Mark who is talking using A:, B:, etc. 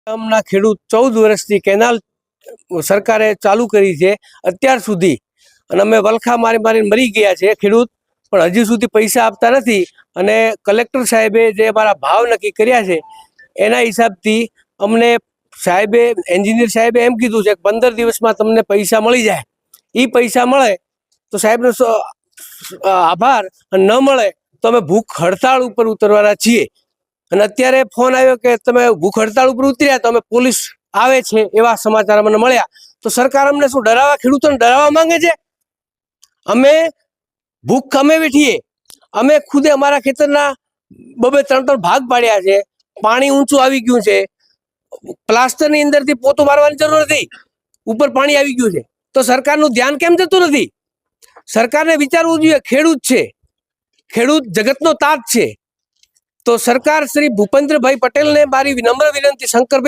A: ગામના ખેડૂત 14 વર્ષથી કેનાલ સરકારે ચાલુ કરી છે અત્યાર સુધી, અને અમે વલખા મારીને મરી ગયા છે ખેડૂત, પણ હજી સુધી પૈસા આપતા નથી. અને કલેક્ટર સાહેબે જે અમારા ભાવ નક્કી કર્યા છે એના હિસાબથી અમને સાહેબે, એન્જિનિયર સાહેબે એમ કીધું છે કે 15 દિવસમાં તમને પૈસા મળી જાય. એ પૈસા મળે તો સાહેબનો આભાર, અને ન મળે તો અમે ભૂખ હડતાળ ઉપર ઉતરવાના છીએ. અને અત્યારે ફોન આવ્યો કે તમે ભૂખ હડતાળ ઉપર ઉતર્યા તો અમે પોલીસ આવે છે એવા સમાચાર અમને મળ્યા. તો સરકાર અમને શું ડરાવવા, ખેડૂતોને ડરાવવા માંગે છે? અમે ભૂખ અમે વેઠીએ, અમે ખુદે અમારા ખેતરના 2-3 ભાગ પાડ્યા છે. પાણી ઊંચું આવી ગયું છે, પ્લાસ્ટરની અંદરથી પોતું મારવાની જરૂર નથી, ઉપર પાણી આવી ગયું છે. તો સરકારનું ધ્યાન કેમ જતું નથી? સરકારને વિચારવું જોઈએ. ખેડૂત છે, ખેડૂત જગતનો તાત છે. તો સરકાર શ્રી ભૂપેન્દ્રભાઈ પટેલને મારી નમ્ર વિનંતી, શંકરભાઈ